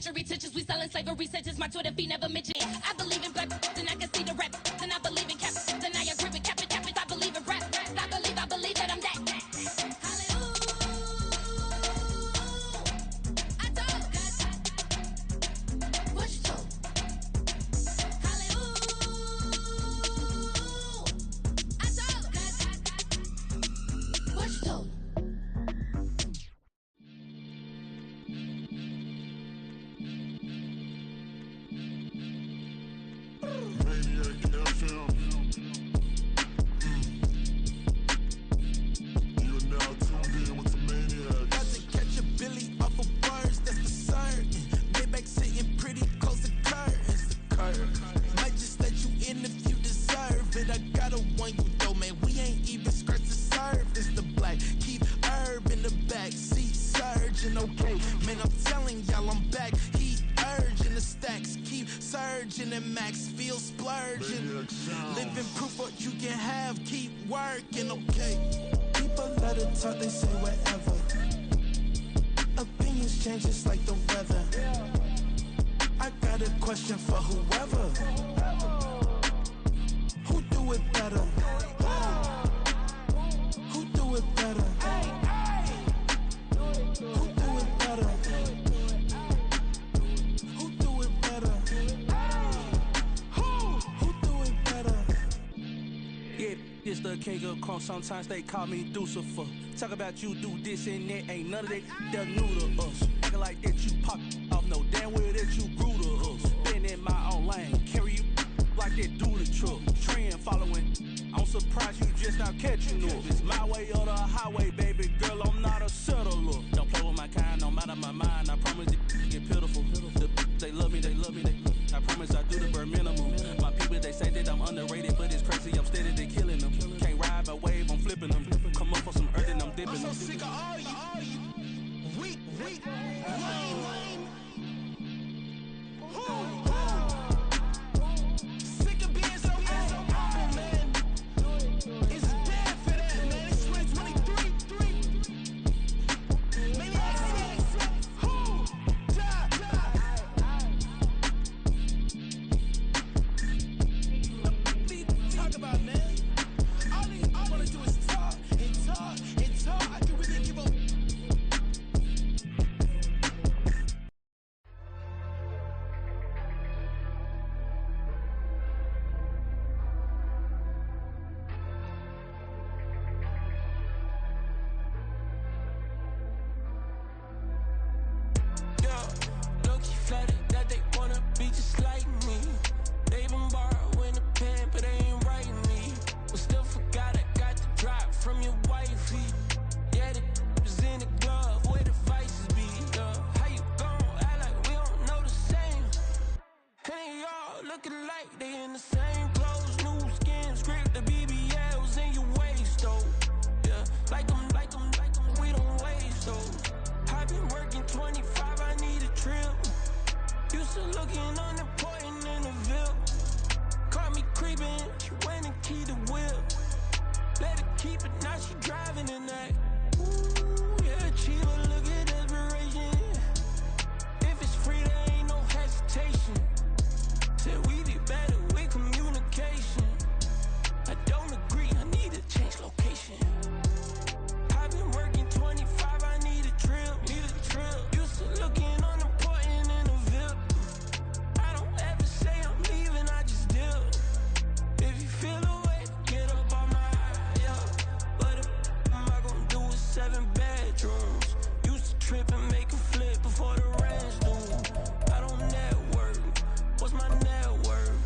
century teachers, we selling slavery sentences. My Twitter feed never mentioned. I believe in black, then I can see the rap. Then I believe in cap, then I agree with cap. I believe in rap. I believe that I'm that. Sometimes they call me Lucifer. Talk about you do this and that, ain't none of that they're new to us. Acting like that you pop off, no damn well that you grew to us. Been in my own lane, carry you like that do the truck. Trend following, I'm surprised you just not catching up. It's my way or the highway, baby girl, I'm not a settler. Don't play with my kind, no matter my mind. I promise it get pitiful. They love me, I promise I do the bare minimum. My people, they say that I'm underrated, but it's crazy, I'm steady, they killing them. Can't ride my wave, I'm flipping them. Come up for some earth and I'm dipping them. I'm so sick of all you weak, lame. Sick of being so humble, man. It's dead for that, man. It's 2023. Talk about, man. All I wanna do is talk and talk and talk. I can really give up. Yeah, low-key flattered that they wanna be just like me. They been borrowing a pen, but they ain't writing me. But still forgot I got the drop from your wifey. Yeah, the was in the glove where the vices be. Yeah, how you gon' act like we don't know the same? Hey, y'all looking like they in the same clothes, new skin, script, the BBLs in your waist, though. Yeah, like them, we don't waste, though. I've been working 25, I need a trip. Used to looking unimportant in the Ville. Caught me creeping, she went and keyed the whip. Let her keep it, now she driving in that. Ooh, yeah, Chiva, look at desperation. If it's free, there ain't no hesitation. Said we be better with communication. I don't agree, I need to change location. I've been working 25, I need a trip. Used to looking unimportant in the Ville. I don't ever say I'm leaving, I just dip. If you feel away, get up on my yeah. But if am I gon' do is 7 bedrooms. Used to trip and make a flip before the rent's due. I don't network. What's my net worth?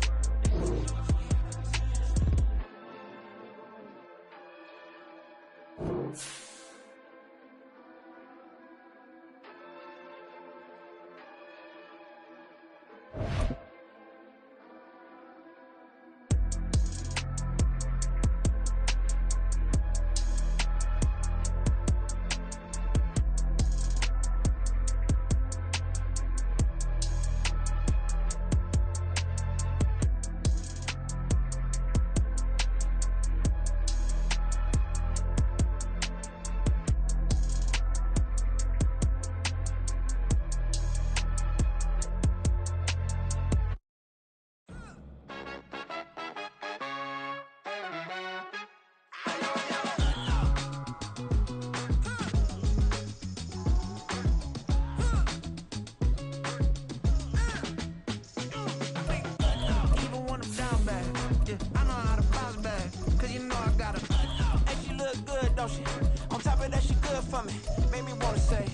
for me, made me wanna say,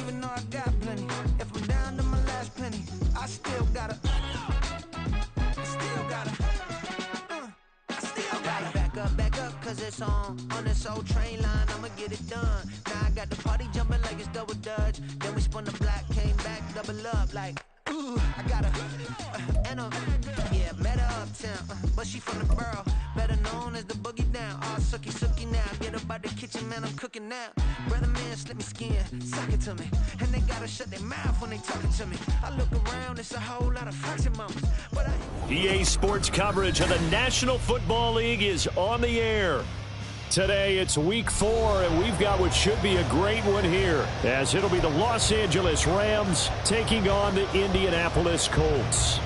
even though I got plenty, if I'm down to my last penny, I still gotta back up, cause it's on this old train line, I'ma get it done. Now I got the party jumping like it's double dutch. Then we spun the block, came back, double up like, ooh, I got yeah, met her uptown, but she from the borough, better known as the boogie down. All sookie now, get up out the kitchen, man, I'm cooking now. Brother man, slip me skin, suck it to me, and they gotta shut their mouth when they talking to me. I look around, it's a whole lot of fraction moments, but EA Sports coverage of the National Football League is on the air. Today it's week 4, and we've got what should be a great one here, as it'll be the Los Angeles Rams taking on the Indianapolis Colts.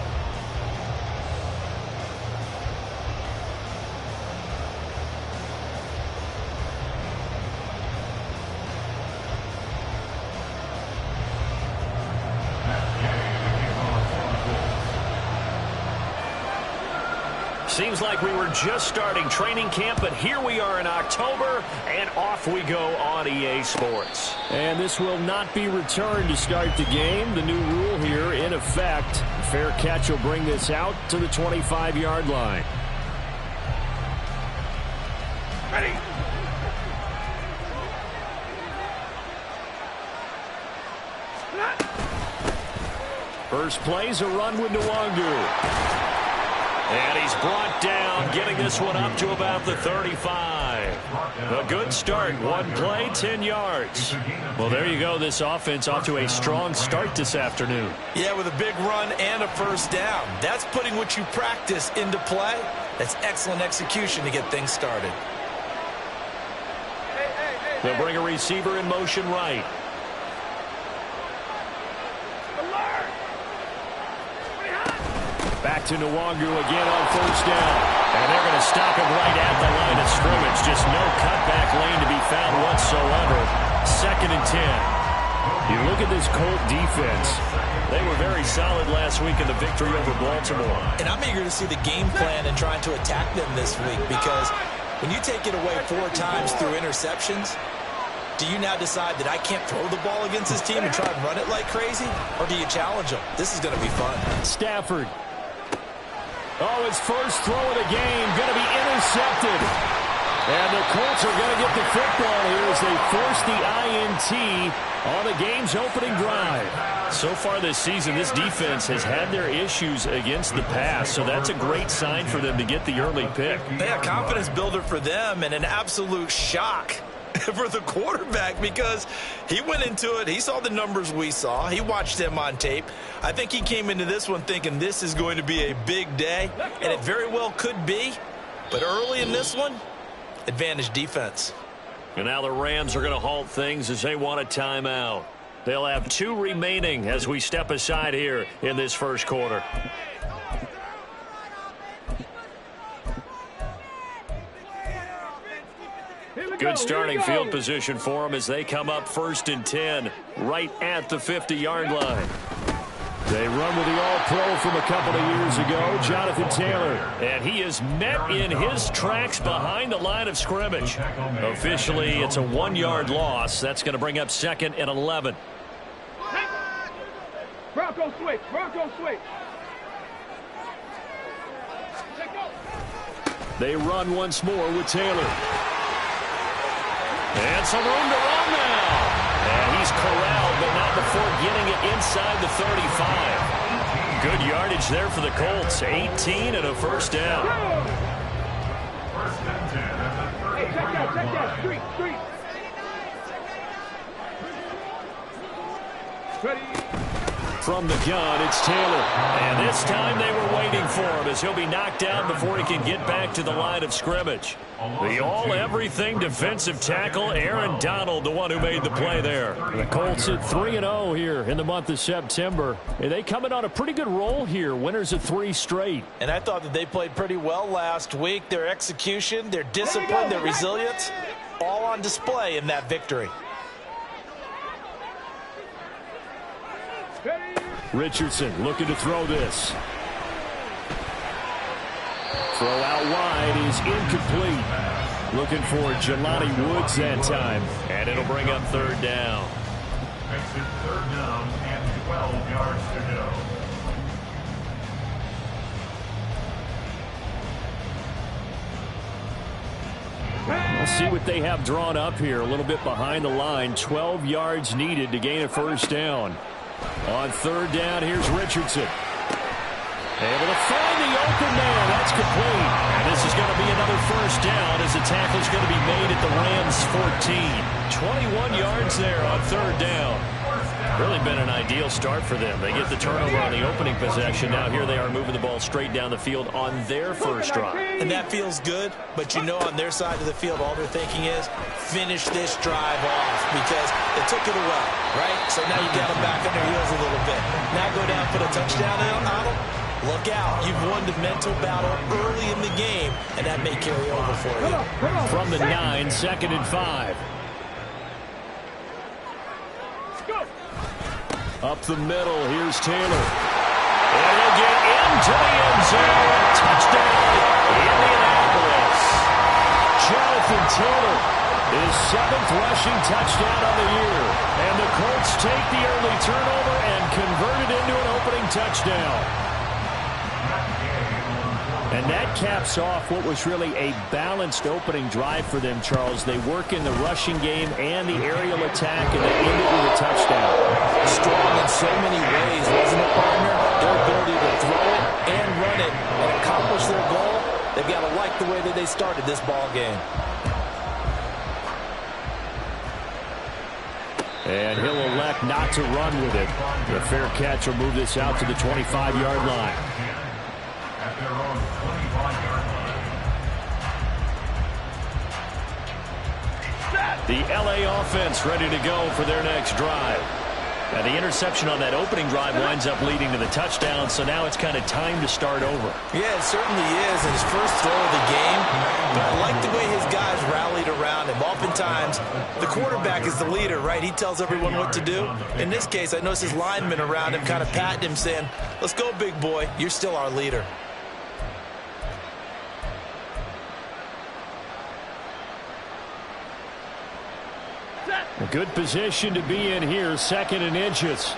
Seems like we were just starting training camp, but here we are in October, and off we go on EA Sports. And this will not be returned to start the game. The new rule here in effect. Fair catch will bring this out to the 25-yard line. Ready. First play's a run with Nwangu. And he's brought down, getting this one up to about the 35. A good start. One play, 10 yards. Well, there you go. This offense off to a strong start this afternoon. Yeah, with a big run and a first down. That's putting what you practice into play. That's excellent execution to get things started. They'll bring a receiver in motion right. Back to Nwangu again on first down. And they're going to stop him right at the line of scrimmage. Just no cutback lane to be found whatsoever. 2nd and 10. You look at this Colt defense. They were very solid last week in the victory over Baltimore. And I'm eager to see the game plan and trying to attack them this week, because when you take it away 4 times through interceptions, do you now decide that I can't throw the ball against this team and try and run it like crazy? Or do you challenge them? This is going to be fun. Stafford. Oh, his first throw of the game going to be intercepted. And the Colts are going to get the football here as they force the INT on the game's opening drive. So far this season, this defense has had their issues against the pass, so that's a great sign for them to get the early pick. Yeah, confidence builder for them, and an absolute shock for the quarterback, because he went into it, he saw the numbers we saw, he watched them on tape. I think he came into this one thinking this is going to be a big day, and it very well could be, but early in this one, advantage defense. And now the Rams are going to halt things as they want a timeout. They'll have 2 remaining as we step aside here in this first quarter. Good starting field position for them as they come up 1st and 10 right at the 50-yard line. They run with the All-Pro from a couple of years ago, Jonathan Taylor. And he is met in his tracks behind the line of scrimmage. Officially, it's a 1-yard loss. That's going to bring up 2nd and 11. Bronco switch. They run once more with Taylor. And some room to run now. And he's corralled, but not before getting it inside the 35. Good yardage there for the Colts. 18 and a first down. Hey, check that. Street. Ready. From the gun, it's Taylor. And this time they were waiting for him as he'll be knocked down before he can get back to the line of scrimmage. The all-everything defensive tackle, Aaron Donald, the one who made the play there. The Colts at 3-0 here in the month of September. And they coming on a pretty good roll here, winners of 3 straight. And I thought that they played pretty well last week. Their execution, their discipline, their resilience, all on display in that victory. Richardson looking to throw this. Throw out wide is incomplete. Looking for Jelani Woods that time. And it'll bring up third down. Makes it third down and 12 yards to go. We'll see what they have drawn up here. A little bit behind the line. 12 yards needed to gain a first down. On third down, here's Richardson. Able to find the open man. That's complete. And this is going to be another first down as the tackle is going to be made at the Rams 14. 21 yards there on third down. Really been an ideal start for them. They get the turnover on the opening possession. Now here they are moving the ball straight down the field on their first drive. And that feels good, but you know on their side of the field all they're thinking is finish this drive off because they took it away, right? So now you got them back on their heels a little bit. Now go down, put a touchdown on them. Look out. You've won the mental battle early in the game, and that may carry over for you. From the 9, 2nd and 5. Up the middle, here's Taylor. And he'll get into the end zone. Touchdown, Indianapolis. Jonathan Taylor, his 7th rushing touchdown on the year. And the Colts take the early turnover and convert it into an opening touchdown. And that caps off what was really a balanced opening drive for them, Charles. They work in the rushing game and the aerial attack, and they end it with a touchdown. Strong in so many ways, wasn't it, partner? Their ability to throw it and run it and accomplish their goal, they've got to like the way that they started this ball game. And he'll elect not to run with it. The fair catch will move this out to the 25-yard line. At their own 25-yard line. The LA offense ready to go for their next drive. And the interception on that opening drive winds up leading to the touchdown, so now it's kind of time to start over. Yeah, it certainly is. And his first throw of the game. But I like the way his guys rallied around him. Oftentimes, the quarterback is the leader, right? He tells everyone what to do. In this case, I noticed his linemen around him kind of patting him, saying, let's go, big boy. You're still our leader. A good position to be in here, 2nd and inches.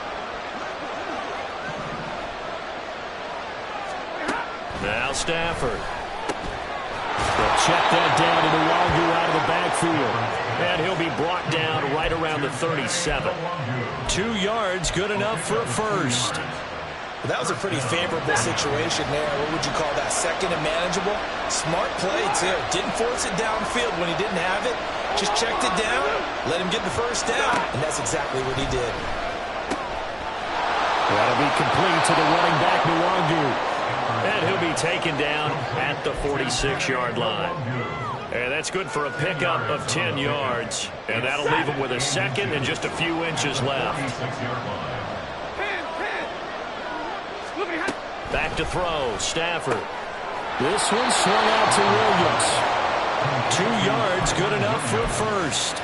Now Stafford. They'll check that down to the Longu out of the backfield. And he'll be brought down right around the 37. 2 yards, good enough for a first. That was a pretty favorable situation there. What would you call that? 2nd and manageable? Smart play, too. Didn't force it downfield when he didn't have it. Just checked it down, let him get the first down, and that's exactly what he did. That'll be complete to the running back, Nwangwu. And he'll be taken down at the 46-yard line. And that's good for a pickup of 10 yards. And that'll leave him with a 2nd and just a few inches left. Back to throw, Stafford. This one swung out to Williams. 2 yards, good enough for a first.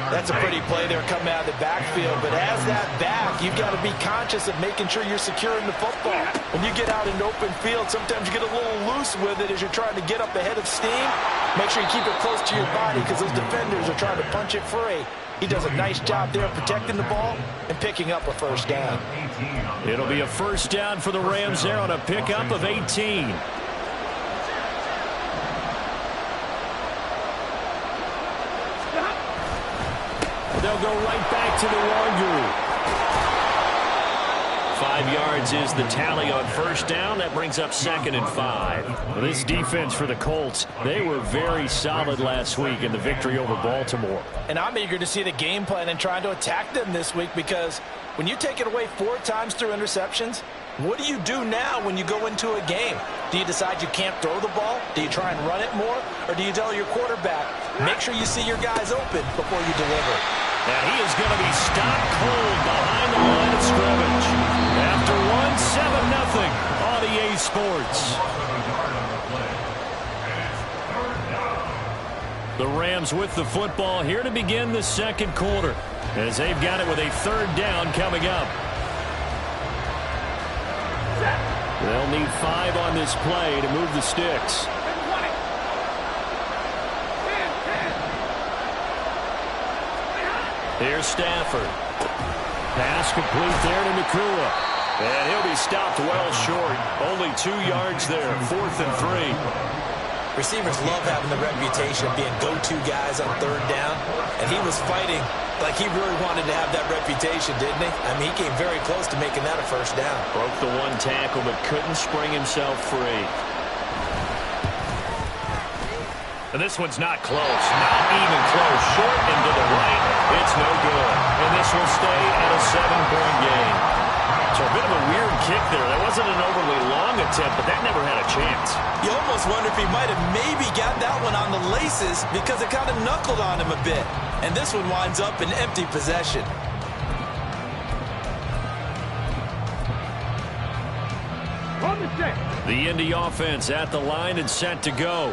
That's a pretty play there coming out of the backfield, but as that back, you've got to be conscious of making sure you're securing the football. When you get out in open field, sometimes you get a little loose with it as you're trying to get up ahead of steam. Make sure you keep it close to your body because those defenders are trying to punch it free. He does a nice job there protecting the ball and picking up a first down. It'll be a first down for the Rams there on a pickup of 18. They'll go right back to the Longu. 5 yards is the tally on first down. That brings up 2nd and 5. Well, this defense for the Colts, they were very solid last week in the victory over Baltimore. And I'm eager to see the game plan and trying to attack them this week because when you take it away 4 times through interceptions, what do you do now when you go into a game? Do you decide you can't throw the ball? Do you try and run it more? Or do you tell your quarterback, make sure you see your guys open before you deliver? And he is going to be stopped cold behind the line of scrimmage. After 1-7-0 on EA Sports. The Rams with the football here to begin the second quarter as they've got it with a 3rd down coming up. They'll need 5 on this play to move the sticks. Here's Stafford. Pass complete there to Nakua. And he'll be stopped well short. Only 2 yards there. 4th and 3. Receivers love having the reputation of being go-to guys on 3rd down. And he was fighting like he really wanted to have that reputation, didn't he? I mean, he came very close to making that a 1st down. Broke the 1 tackle, but couldn't spring himself free. And this one's not close. Not even close. Short and to the right. It's no good. And this will stay at a 7-point game. So a bit of a weird kick there. That wasn't an overly long attempt, but that never had a chance. You almost wonder if he might have maybe got that one on the laces because it kind of knuckled on him a bit. And this one winds up in empty possession. On the set. The Indy offense at the line and set to go.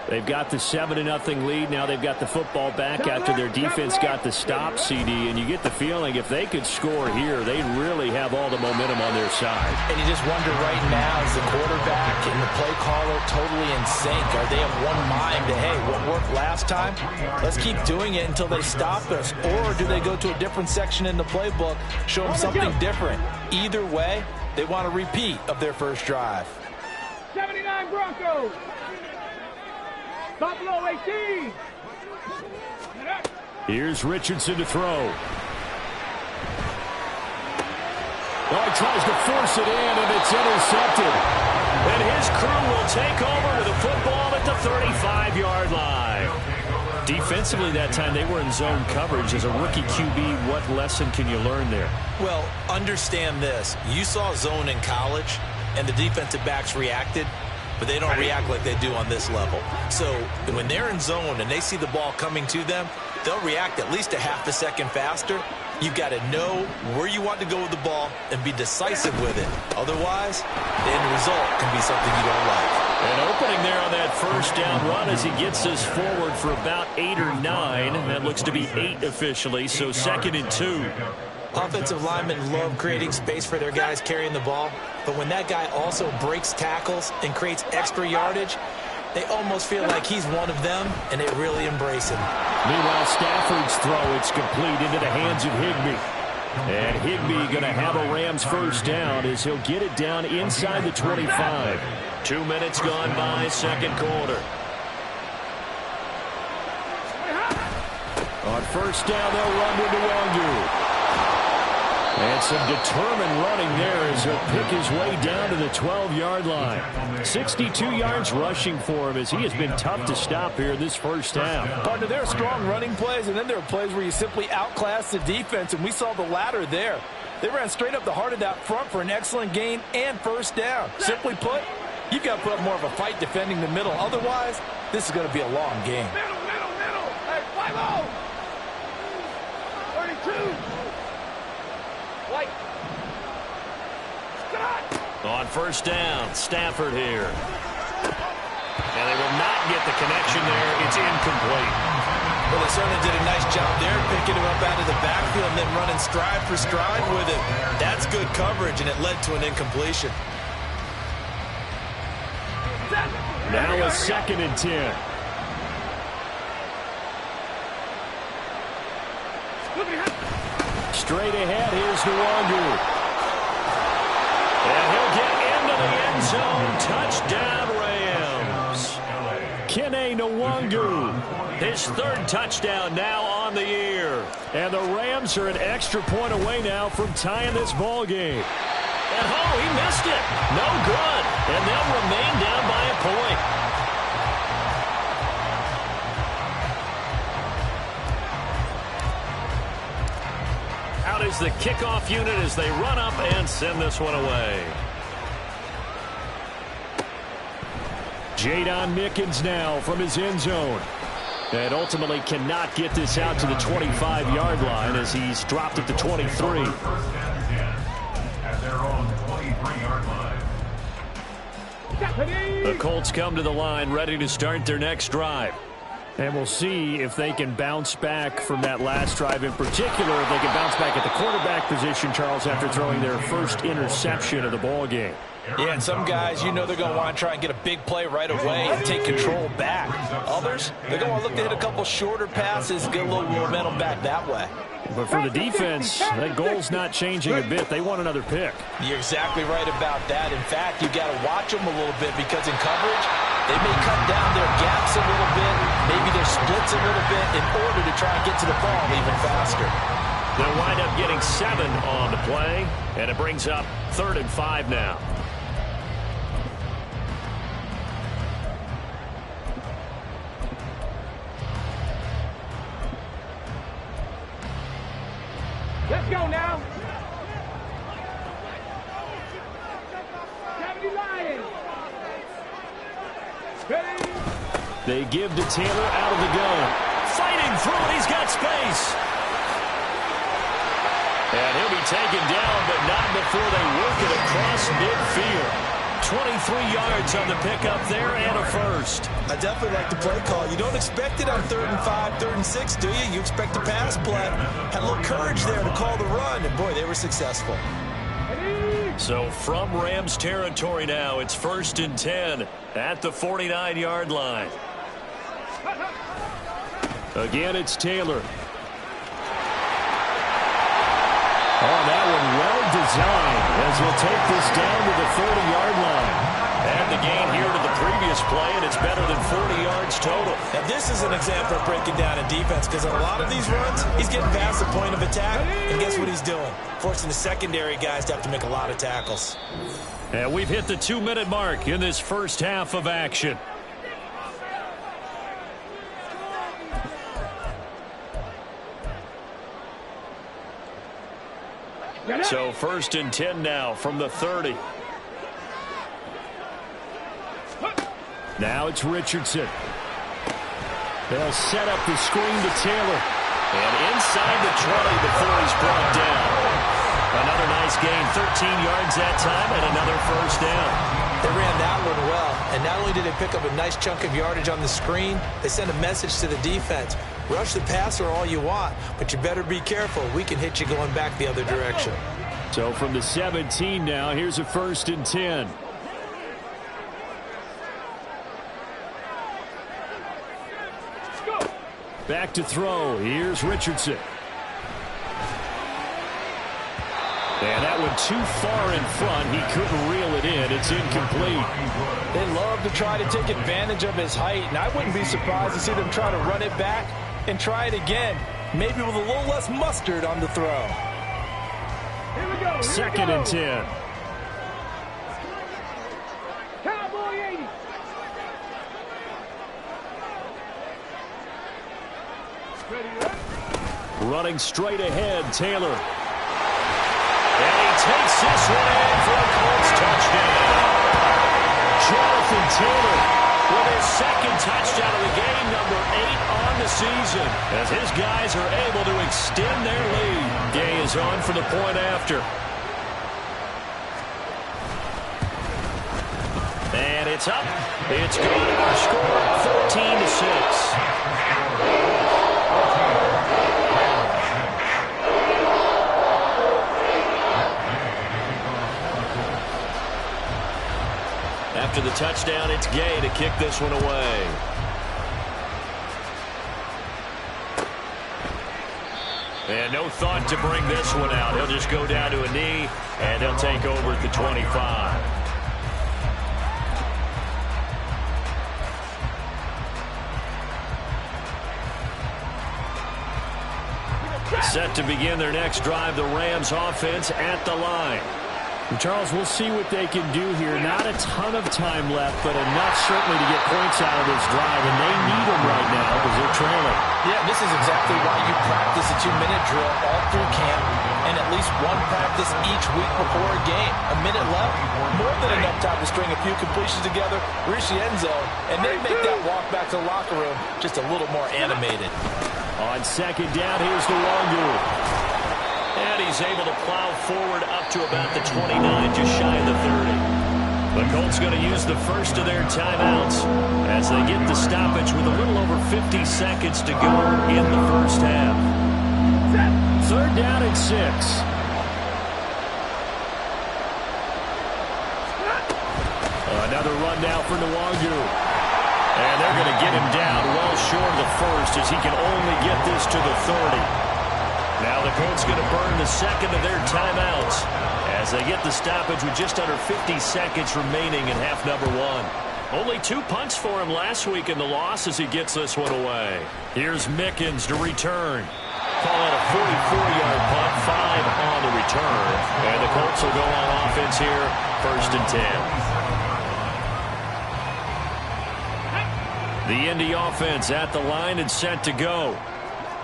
They've got the 7-0 lead. Now they've got the football back after their defense got the stop, CD. And you get the feeling if they could score here, they'd really have all the momentum on their side. And you just wonder right now, is the quarterback and the play caller totally in sync? Are they of one mind to, hey, what worked last time? Let's keep doing it until they stop us. Or do they go to a different section in the playbook, show them something different? Either way, they want a repeat of their first drive. 79 Broncos. Stop below 18. Here's Richardson to throw. Oh, he tries to force it in, and it's intercepted. And his crew will take over with the football at the 35-yard line. Defensively that time, they were in zone coverage. As a rookie QB, what lesson can you learn there? Well, understand this. You saw zone in college, and the defensive backs reacted. But they don't react like they do on this level. So when they're in zone and they see the ball coming to them, they'll react at least a half a second faster. You've got to know where you want to go with the ball and be decisive with it. Otherwise, the end result can be something you don't like. An opening there on that 1st down run as he gets us forward for about 8 or 9. That looks to be 8 officially, so 2nd and 2. Offensive linemen love creating space for their guys carrying the ball, but when that guy also breaks tackles and creates extra yardage, they almost feel like he's one of them, and they really embrace him. Meanwhile, Stafford's throw, it's complete into the hands of Higbee. And Higbee going to have a Rams 1st down as he'll get it down inside the 25. 2 minutes gone by, 2nd quarter. On 1st down, they'll run with Nwangu. And some determined running there as he'll pick his way down to the 12-yard line. 62 yards rushing for him as he has been tough to stop here this 1st half. Partner, there are strong running plays, and then there are plays where you simply outclass the defense, and we saw the latter there. They ran straight up the heart of that front for an excellent gain and 1st down. Simply put, you've got to put up more of a fight defending the middle. Otherwise, this is going to be a long game. Middle. Hey, 5-0. 32. White. On 1st down, Stafford here. And they will not get the connection there. It's incomplete. Well, they certainly did a nice job there, picking him up out of the backfield and then running stride for stride with it. That's good coverage, and it led to an incompletion. Now a 2nd and 10. Straight ahead, here's Nwangu. And he'll get into the end zone. Touchdown, Rams. Kene Nwangu, his 3rd touchdown now on the year. And the Rams are an extra point away now from tying this ball game. And oh, he missed it. No good. And they'll remain down by a point. Out is the kickoff unit as they run up and send this one away. Jadon Mickens now from his end zone. And ultimately cannot get this out to the 25-yard line as he's dropped at the 23. At their own 23-yard line. The Colts come to the line ready to start their next drive. And we'll see if they can bounce back from that last drive in particular, if they can bounce back at the quarterback position, Charles, after throwing their first interception of the ball game. Yeah, and some guys, you know they're going to want to try and get a big play right away and take control back. Others, they're going to look to hit a couple shorter passes, get a little momentum back that way. But for the defense, that goal's not changing a bit. They want another pick. You're exactly right about that. In fact, you got to watch them a little bit because in coverage, they may cut down their gaps a little bit, maybe their splits a little bit in order to try and get to the ball even faster. They'll wind up getting 7 on the play, and it brings up 3rd and 5 now. Let's go now. 70 Lions. Ready? They give to Taylor out of the gun. Fighting through it. He's got space. And he'll be taken down, but not before they work it across midfield. 23 yards on the pickup there and a first. I definitely like the play call. You don't expect it on 3rd and 5, 3rd and 6, do you? You expect a pass play. Had a little courage there to call the run, and boy, they were successful. So from Rams territory now, it's 1st and 10 at the 49-yard line. Again, it's Taylor. Oh, that one well designed as he'll take this down to the 30-yard line. And the gain here to the previous play, and it's better than 40 yards total. And this is an example of breaking down in defense because on a lot of these runs, he's getting past the point of attack, and guess what he's doing? Forcing the secondary guys to have to make a lot of tackles. And we've hit the 2-minute mark in this first half of action. So 1st and 10 now from the 30. Now it's Richardson. They'll set up the screen to Taylor. And inside the 20 before he's brought down. Another nice gain, 13 yards that time, and another first down. They ran that one well, and not only did they pick up a nice chunk of yardage on the screen, they sent a message to the defense. Rush the passer all you want, but you better be careful. We can hit you going back the other direction. So from the 17 now, here's a 1st and 10. Back to throw. Here's Richardson. And that one too far in front. He couldn't reel it in. It's incomplete. They love to try to take advantage of his height, and I wouldn't be surprised to see them try to run it back and try it again, maybe with a little less mustard on the throw. Here we go. 2nd and 10. Cowboy 80. Running straight ahead, Taylor. And he takes this one in for a Colts touchdown. Jonathan Taylor with his 2nd touchdown of the game, number 8 on the season, as his guys are able to extend their lead. Gay is on for the point after. And it's up. It's good. Our score, 14-6. After the touchdown, it's Gay to kick this one away. And no thought to bring this one out. He'll just go down to a knee, and he'll take over at the 25. Set to begin their next drive, the Rams offense at the line. And Charles, we'll see what they can do here. Not a ton of time left, but enough certainly to get points out of this drive, and they need them right now because they're trailing. Yeah, this is exactly why you practice a 2-minute drill all through camp and at least one practice each week before a game. A minute left, more than enough time to string a few completions together, reach the end zone, and then make that walk back to the locker room just a little more animated. On 2nd down, here's the Longu. And he's able to plow forward up to about the 29, just shy of the 30. The Colts going to use the first of their timeouts as they get the stoppage with a little over 50 seconds to go in the first half. 3rd down and 6. Another run now for Nwangu. And they're going to get him down well short of the first as he can only get this to the 30. Now the Colts going to burn the second of their timeouts as they get the stoppage with just under 50 seconds remaining in half number 1. Only 2 punts for him last week in the loss as he gets this one away. Here's Mickens to return. Call it a 44-yard punt, 5 on the return. And the Colts will go on offense here, 1st and 10. The Indy offense at the line and set to go.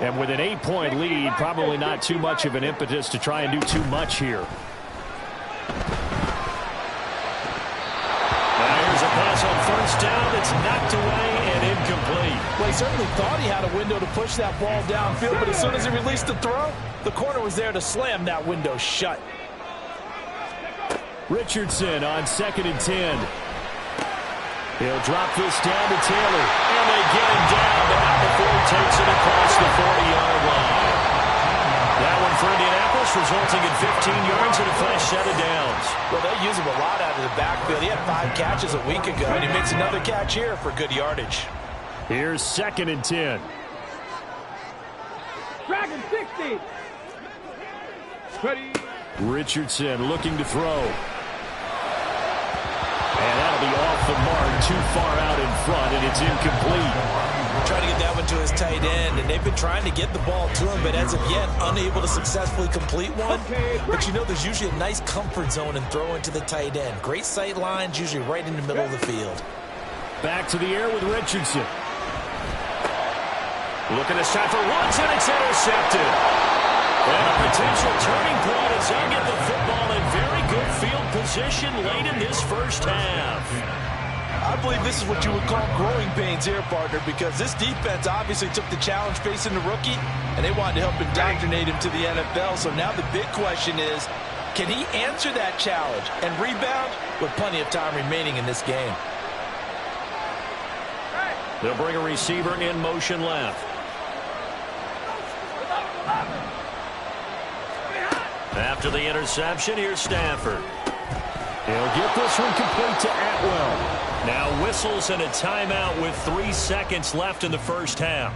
And with an 8-point lead, probably not too much of an impetus to try and do too much here. Now here's a pass on 1st down. It's knocked away and incomplete. Well, he certainly thought he had a window to push that ball downfield, but as soon as he released the throw, the corner was there to slam that window shut. Richardson on 2nd and 10. He'll drop this down to Taylor. And they get him down, but not before he takes it across the 40-yard line. That one for Indianapolis, resulting in 15 yards and a fresh set of downs. Well, they use him a lot out of the backfield. He had 5 catches a week ago, and he makes another catch here for good yardage. Here's 2nd and 10. Dragon 60. Ready. Richardson looking to throw. And that'll be off the mark, too far out in front, and it's incomplete. Trying to get that one to his tight end, and they've been trying to get the ball to him, but as of yet, unable to successfully complete one. But you know, there's usually a nice comfort zone in throwing to the tight end. Great sight lines, usually right in the middle of the field. Back to the air with Richardson. Looking this time for Woods, and it's intercepted. And a potential turning point as they get the football in very good field position late in this first half. I believe this is what you would call growing pains here, partner, because this defense obviously took the challenge facing the rookie, and they wanted to help indoctrinate him to the NFL. So now the big question is, can he answer that challenge and rebound with plenty of time remaining in this game? They'll bring a receiver in motion left. After the interception, here's Stafford. He'll get this one complete to Atwell. Now whistles and a timeout with 3 seconds left in the first half.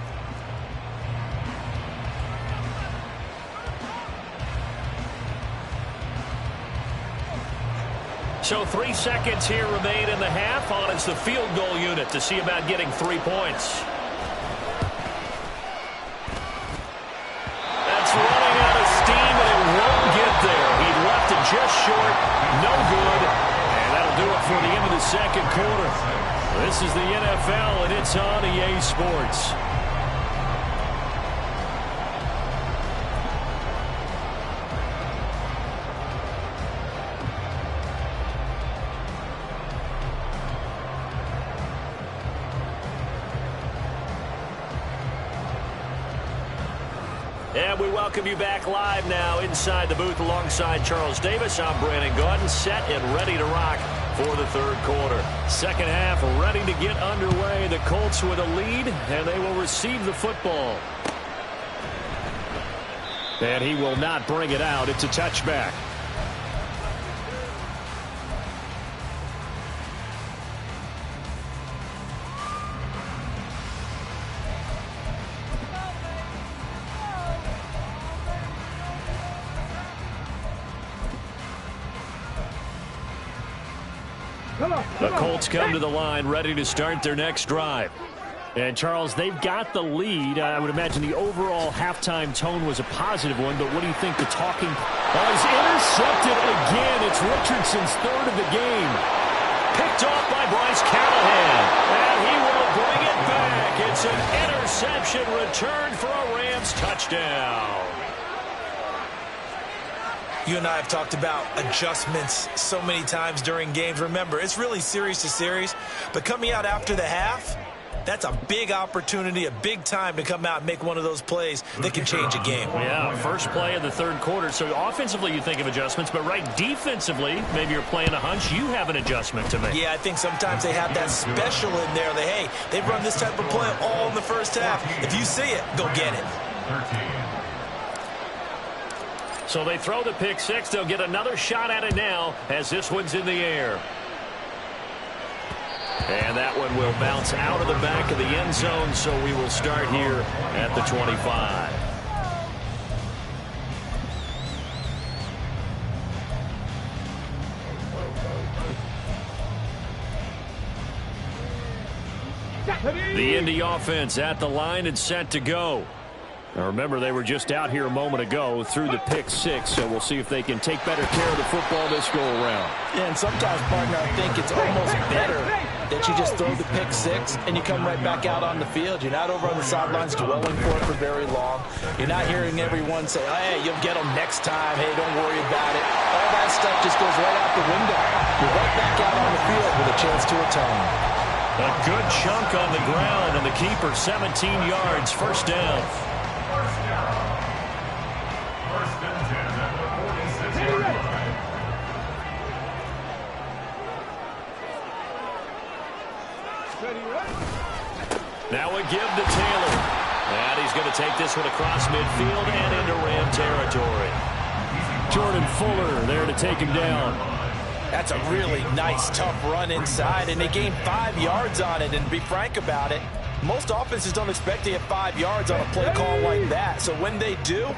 So 3 seconds here remain in the half. On it's the field goal unit to see about getting 3 points. That's running out of steam, and it won't get there. He left it just short. No good. And that'll do it for the end of the second quarter. This is the NFL, and it's on EA Sports. And we welcome you back live now inside the booth alongside Charles Davis. I'm Brandon Gaudin, set and ready to rock for the third quarter. Second half ready to get underway. The Colts with a lead, and they will receive the football. And he will not bring it out. It's a touchback. The Colts come to the line ready to start their next drive. And, Charles, they've got the lead. I would imagine the overall halftime tone was a positive one, but what do you think the talking... Oh, he's intercepted again. It's Richardson's third of the game. Picked off by Bryce Callahan. And he will bring it back. It's an interception return for a Rams touchdown. You and I have talked about adjustments so many times during games. Remember, it's really series to series. But coming out after the half, That's a big opportunity, a big time to come out and make one of those plays that can change a game. Yeah, first play of the third quarter. So offensively you think of adjustments, but right defensively, maybe you're playing a hunch. You have an adjustment to make. Yeah, I think sometimes they have that special in there. They've run this type of play all in the first half. If you see it, go get it. 13. So they throw the pick six. They'll get another shot at it now as this one's in the air. And that one will bounce out of the back of the end zone, so we will start here at the 25. The Indy offense at the line and set to go. Now remember, they were just out here a moment ago through the pick six, so we'll see if they can take better care of the football this go around. Yeah, and sometimes, partner, I think it's almost better that you just throw the pick six and you come right back out on the field. You're not over on the sidelines dwelling for it for very long. You're not hearing everyone say, hey, you'll get them next time. Hey, don't worry about it. All that stuff just goes right out the window. You're right back out on the field with a chance to atone. A good chunk on the ground, and the keeper 17 yards, first down. First and 10 at the 46-yard line. Now a give to Taylor. And he's going to take this one across midfield and into Ram territory. Jordan Fuller there to take him down. That's a really nice, tough run inside, and they gained 5 yards on it. And to be frank about it, most offenses don't expect to get 5 yards on a play call like that. So when they do,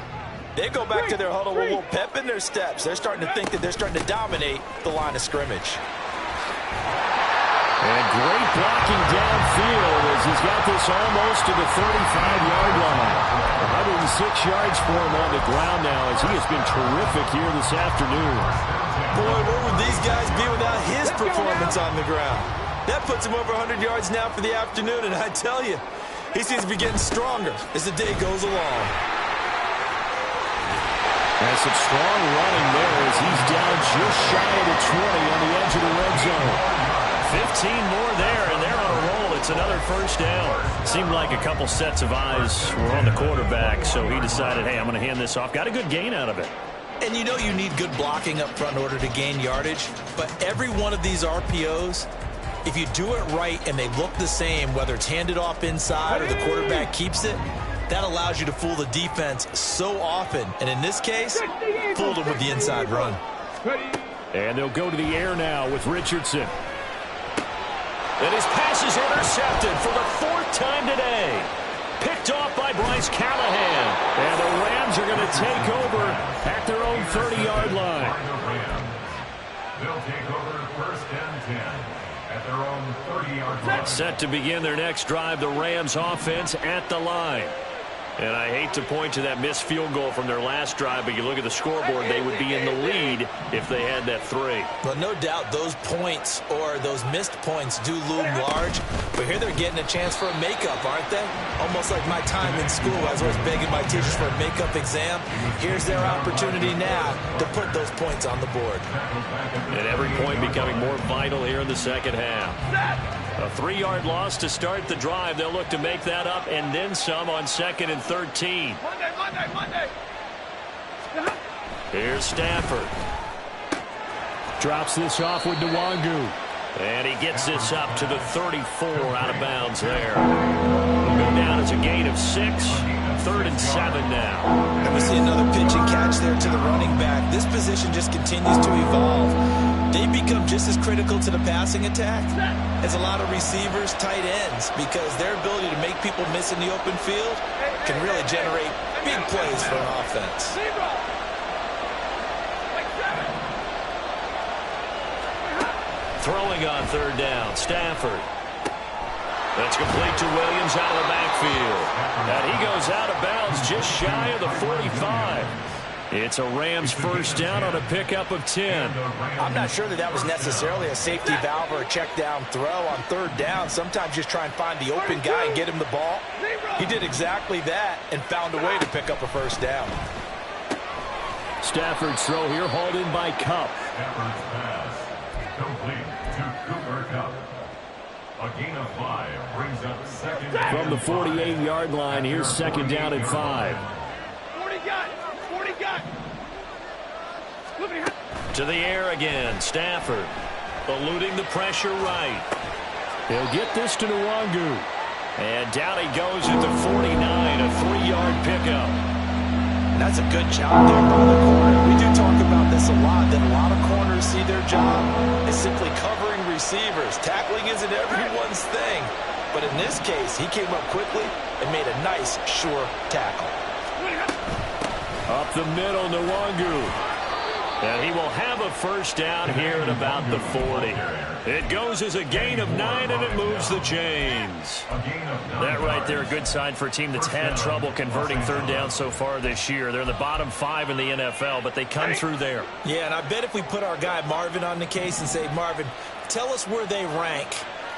they go back to their huddle with a little pep in their steps. They're starting to think that they're starting to dominate the line of scrimmage. And great blocking downfield as he's got this almost to the 35-yard line. 106 yards for him on the ground now as he has been terrific here this afternoon. Boy, where would these guys be without his performance on the ground? That puts him over 100 yards now for the afternoon, and I tell you, he seems to be getting stronger as the day goes along. And some strong running there as he's down just shy of the 20 on the edge of the red zone. 15 more there, and they're on a roll. It's another first down. Seemed like a couple sets of eyes were on the quarterback, so he decided, hey, I'm going to hand this off. Got a good gain out of it. And you know you need good blocking up front in order to gain yardage, but every one of these RPOs, if you do it right and they look the same, whether it's handed off inside or the quarterback keeps it, that allows you to fool the defense so often. And in this case, fooled them with the inside run. And they'll go to the air now with Richardson. And his pass is intercepted for the fourth time today. Picked off by Bryce Callahan. And the Rams are going to take over at their own 30-yard line. They'll take over first and 10 at their own 30-yard line. Set to begin their next drive, the Rams offense at the line. And I hate to point to that missed field goal from their last drive, but you look at the scoreboard, they would be in the lead if they had that three. But no doubt those points or those missed points do loom large. But here they're getting a chance for a makeup, aren't they? Almost like my time in school. I was always begging my teachers for a makeup exam. Here's their opportunity now to put those points on the board. And every point becoming more vital here in the second half. A 3-yard loss to start the drive. They'll look to make that up and then some on 2nd and 13. Monday. Here's Stafford. Drops this off with Nwangu. And he gets this up to the 34 out of bounds there. He'll go down as a gain of 6. 3rd and 7 now. And we see another pitch and catch there to the running back. This position just continues to evolve. They become just as critical to the passing attack as a lot of receivers, tight ends, because their ability to make people miss in the open field can really generate big plays for an offense. Throwing on 3rd down, Stafford. That's complete to Williams out of the backfield. And he goes out of bounds just shy of the 45. It's a Rams first down on a pickup of 10. I'm not sure that was necessarily a safety valve or a check down throw on 3rd down. Sometimes just try and find the open guy and get him the ball. He did exactly that and found a way to pick up a first down. Stafford's throw here hauled in by Kupp. Stafford's pass complete to Cooper Kupp. A gain of 5 brings up second From the 48-yard line, here's second down and 5. 40 got. 40 got. To the air again, Stafford. Eluding the pressure right. He'll get this to Nwangu. And down he goes at the 49, a 3-yard pickup. That's a good job there by the corner. We do talk about this a lot, that a lot of corners see their job as simply covering receivers. Tackling isn't everyone's thing. But in this case, he came up quickly and made a nice, sure tackle. Up the middle, Nwangu. And he will have a first down here at about the 40. It goes as a gain of 9, and it moves the chains. That right there, a good sign for a team that's had trouble converting third down so far this year. They're in the bottom 5 in the NFL, but they come through there. Yeah, and I bet if we put our guy Marvin on the case and say, Marvin, tell us where they rank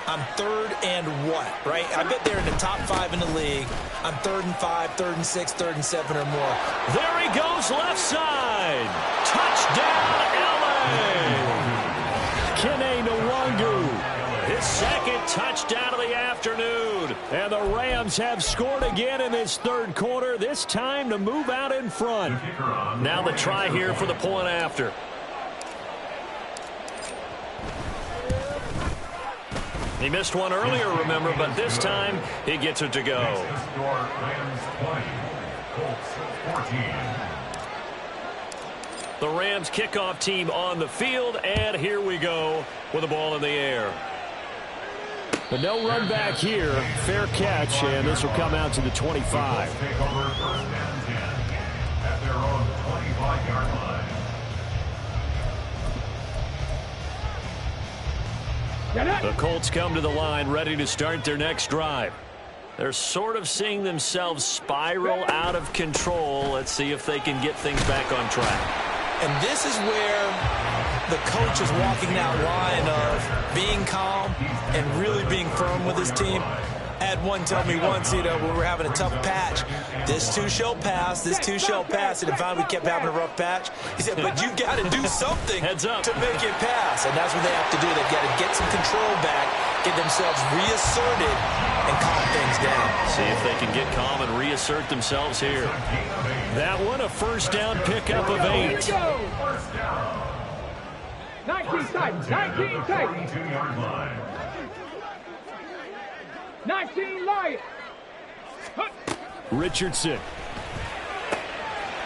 on third and what, right? I bet they're in the top 5 in the league on 3rd and 5, 3rd and 6, 3rd and 7 or more. There he goes, left side. Touchdown, L.A. Kene Nwangu, his second touchdown of the afternoon. And the Rams have scored again in this third quarter, this time to move out in front. Now the try here for the point after. He missed one earlier, remember, but this time he gets it to go. The Rams kickoff team on the field, and here we go with the ball in the air. But no run back here. Fair catch, and this will come out to the 25. Take over first and 10 at their own 25-yard line. The Colts come to the line ready to start their next drive. They're sort of seeing themselves spiral out of control. Let's see if they can get things back on track. And this is where the coach is walking that line of being calm and really being firm with his team. I had one tell me once, when we were having a tough patch, this too shall pass, this too shall pass, and finally we kept having a rough patch. He said, but you got to do something Heads up. to make it pass, and that's what they have to do. They've got to get some control back, get themselves reasserted, and calm things down. See if they can get calm and reassert themselves here. That one, a first down pickup of 8. 19 Titans. 19 Titans. 42-yard line. 19 Lions. Richardson.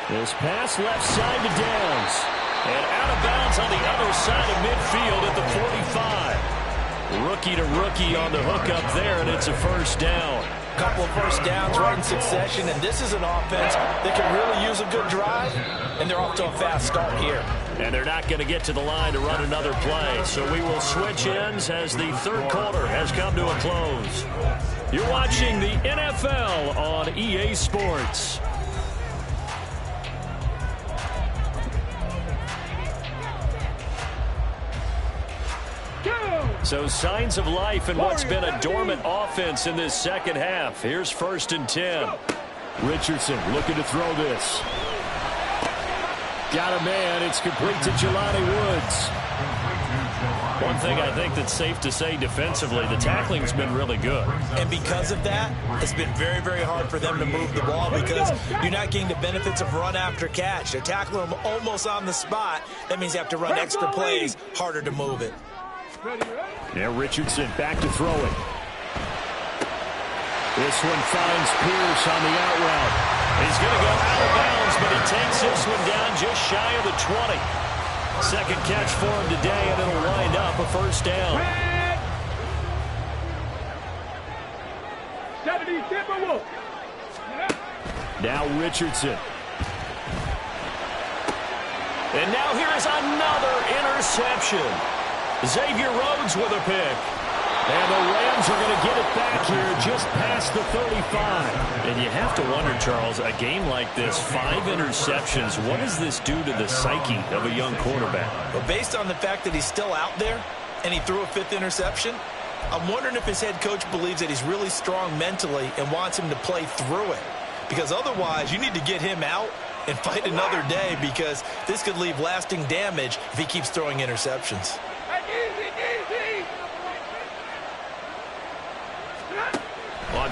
This pass left side to Downs. And out of bounds on the other side of midfield at the 45. Rookie to rookie on the hookup there, and it's a first down. Couple of first downs right in succession, and this is an offense that can really use a good drive, and they're off to a fast start here. And they're not going to get to the line to run another play, so we will switch ends as the third quarter has come to a close. You're watching the NFL on EA Sports. So signs of life in what's been a dormant offense in this second half. Here's 1st and 10. Richardson looking to throw this. Got a man. It's complete to Jelani Woods. One thing I think that's safe to say defensively, the tackling's been really good. And because of that, it's been very, very hard for them to move the ball because you're not getting the benefits of run after catch. They're tackling them almost on the spot. That means you have to run extra plays, harder to move it. Yeah, Richardson back to throwing. This one finds Pierce on the out route. He's going to go out of bounds, but he takes this one down just shy of the 20. Second catch for him today, and it'll wind up a first down. Now Richardson. And now here is another interception. Xavier Rhodes with a pick. And the Rams are going to get it back here just past the 35. And you have to wonder, Charles, a game like this, 5 interceptions, what does this do to the psyche of a young quarterback? Well, based on the fact that he's still out there and he threw a 5th interception, I'm wondering if his head coach believes that he's really strong mentally and wants him to play through it. Because otherwise, you need to get him out and fight another day because this could leave lasting damage if he keeps throwing interceptions.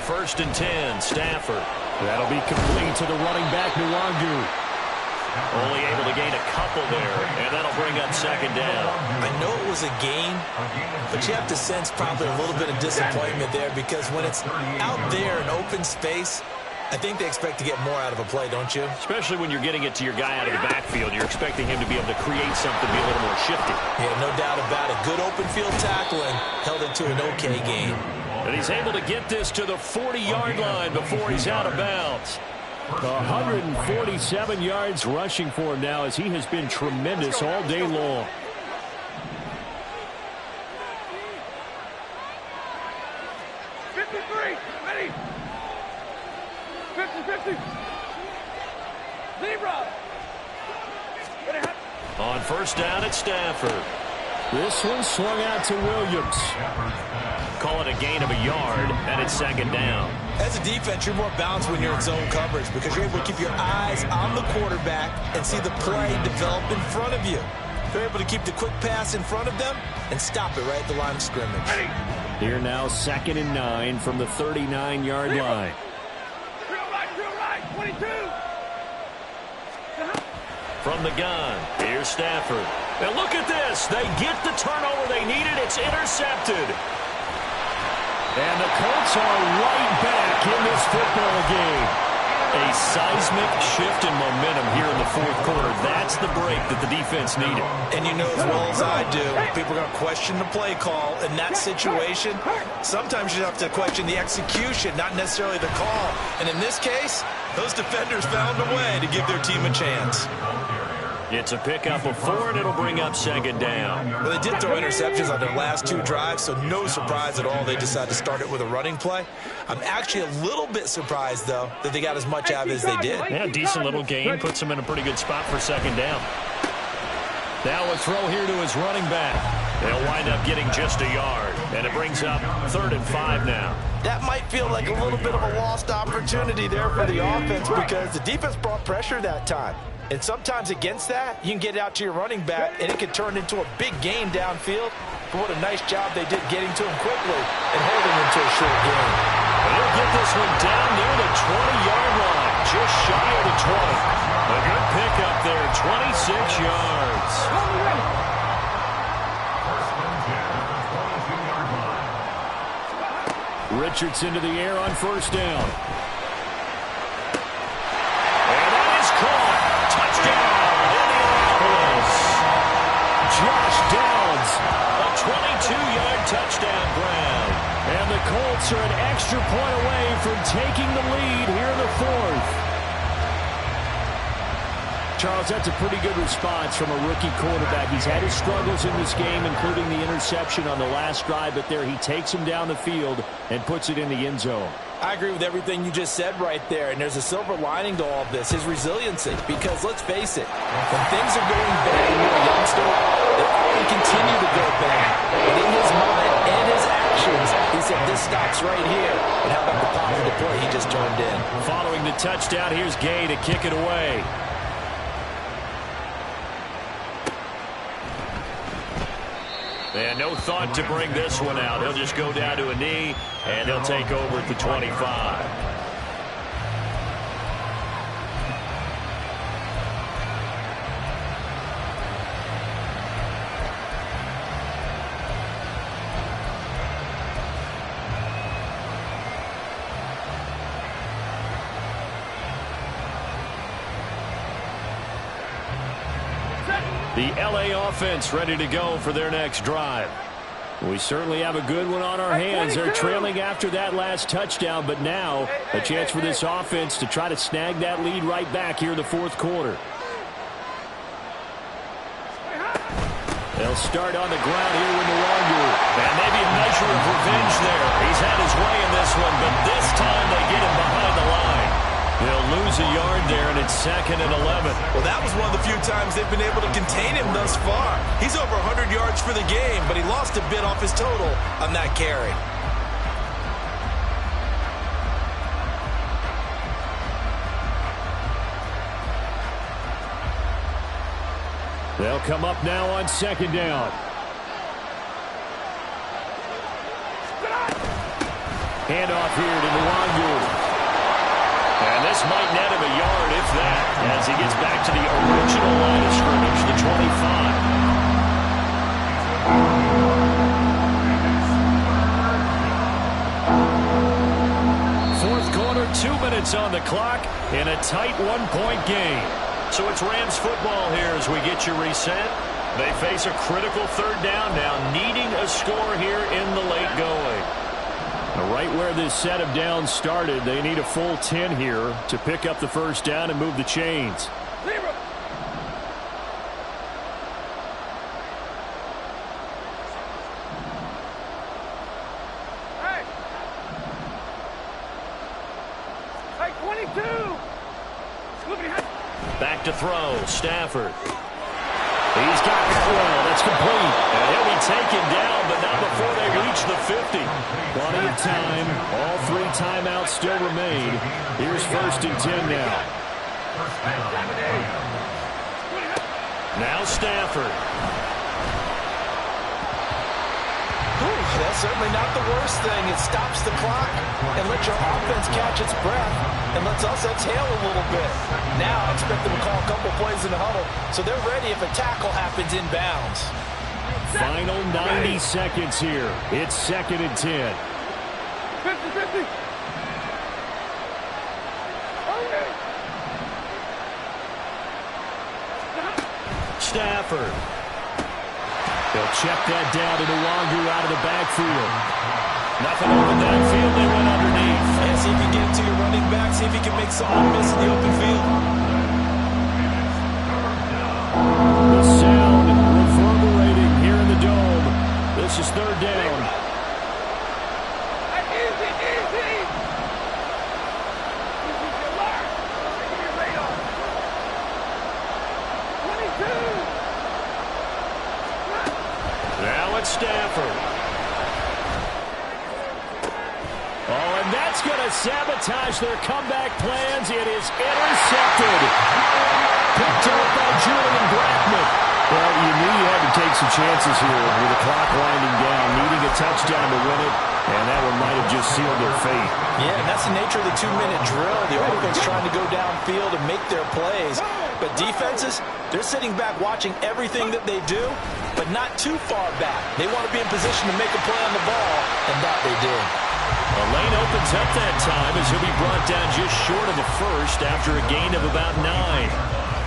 first and 10. Stafford. That'll be complete to the running back, Nwangu. Only able to gain a couple there, and that'll bring up second down. I know it was a gain, but you have to sense probably a little bit of disappointment there because when it's out there in open space, I think they expect to get more out of a play, don't you? Especially when you're getting it to your guy out of the backfield. You're expecting him to be able to create something, be a little more shifty. Yeah, no doubt about it. Good open field tackling held it to an okay gain. And he's able to get this to the 40-yard line before he's out of bounds. 147 yards rushing for him now as he has been tremendous all day long. Ready? 50-50. Zebra. On first down at Stafford. This one swung out to Williams. Call it a gain of a yard, and it's second down. As a defense, you're more balanced when you're in zone coverage because you're able to keep your eyes on the quarterback and see the play develop in front of you. You're able to keep the quick pass in front of them and stop it right at the line of scrimmage. Here now, 2nd and 9 from the 39-yard line. Drill right, 22. From the gun, here's Stafford. And look at this. They get the turnover they needed. It's intercepted. And the Colts are right back in this football game. A seismic shift in momentum here in the fourth quarter. That's the break that the defense needed. And you know as well as I do, people are going to question the play call in that situation. Sometimes you have to question the execution, not necessarily the call. And in this case, those defenders found a way to give their team a chance. It's a pickup of 4, and it'll bring up second down. Well, they did throw interceptions on their last 2 drives, so no surprise at all they decided to start it with a running play. I'm actually a little bit surprised, though, that they got as much out of it as they did. Yeah, decent little gain. Puts them in a pretty good spot for second down. Now a throw here to his running back. They'll wind up getting just a yard, and it brings up 3rd and 5 now. That might feel like a little bit of a lost opportunity there for the offense because the defense brought pressure that time. And sometimes against that, you can get out to your running back, and it can turn into a big gain downfield. But what a nice job they did getting to him quickly and holding him to a short gain. And they'll get this one down near the 20-yard line, just shy of the 20. A good pickup there, 26 yards. Richardson to the air on first down. And that is caught. Touchdown, Indianapolis. Josh Downs, a 22-yard touchdown grab. And the Colts are an extra point away from taking the lead here in the 4th. Charles, that's a pretty good response from a rookie quarterback. He's had his struggles in this game, including the interception on the last drive, but there he takes him down the field and puts it in the end zone. I agree with everything you just said right there, and there's a silver lining to all of this, his resiliency, because let's face it, when things are going bad and you're a youngster, they often continue to go bad. But in his mind and his actions, he said, this stops right here. And how about the positive play he just turned in? Following the touchdown, here's Gay to kick it away. And no thought to bring this one out. He'll just go down to a knee, and he'll take over at the 25. The LA offense ready to go for their next drive. We certainly have a good one on our hands. They're trailing after that last touchdown, but now a chance for this offense to try to snag that lead right back here in the fourth quarter. They'll start on the ground here with Nwangu. And maybe a measure of revenge there. He's had his way in this one, but this time they get him behind the line. They'll lose a yard there, and it's 2nd and 11. Well, that was one of the few times they've been able to contain him thus far. He's over 100 yards for the game, but he lost a bit off his total on that carry. They'll come up now on 2nd down. Handoff here to Nwangu. And this might net him a yard, if that, as he gets back to the original line of scrimmage, the 25. Fourth quarter, 2 minutes on the clock in a tight one-point game. So it's Rams football here as we get you reset. They face a critical third down now, needing a score here in the late going. Right where this set of downs started, they need a full 10 here to pick up the first down and move the chains. Zero. Hey. Hey, 22. Look behind. Back to throw, Stafford. He's got Atwell. That's complete. And he'll be taken down, but not before they reach the 50. Plenty of time. All 3 timeouts still remain. Here's 1st and 10 now. Now Stafford. That's certainly not the worst thing. It stops the clock and lets your offense catch its breath and lets us exhale a little bit. Now I expect them to call a couple plays in the huddle so they're ready if a tackle happens inbounds. Final 90 seconds here. It's 2nd and 10. 50-50. Stafford. He'll check that down to Nwangu out of the backfield. Nothing open downfield. They went underneath. And see if you get it to your running back. See if you can make someone miss in the open field. The sound reverberating here in the dome. This is 3rd down. Easy, easy. This is your mark. Take your radar. 22. Now it's Stafford. Oh, and that's going to sabotage their comeback plans. It is intercepted. Picked up by Julian Blackmon. Well, you knew you had to take some chances here with the clock winding down, needing a touchdown to win it, and that one might have just sealed their fate. Yeah, and that's the nature of the 2-minute drill. The offense trying to go downfield and make their plays. But defenses, they're sitting back watching everything that they do, but not too far back. They want to be in position to make a play on the ball, and that they did. A lane opens up that time as he'll be brought down just short of a first after a gain of about 9.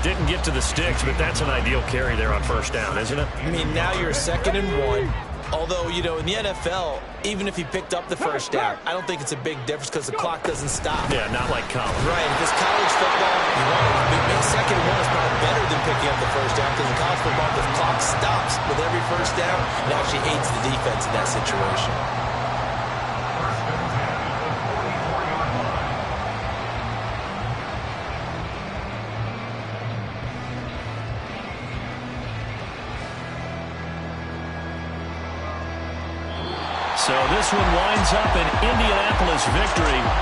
Didn't get to the sticks, but that's an ideal carry there on 1st down, isn't it? I mean, now you're 2nd and 1. Although, you know, in the NFL, even if he picked up the first down, I don't think it's a big difference because the clock doesn't stop. Yeah, not like college. Right, because college football, you want to 2nd and 1 is probably better than picking up the first down because in college football, the clock stops with every first down. It actually aids the defense in that situation. So this one winds up an Indianapolis victory.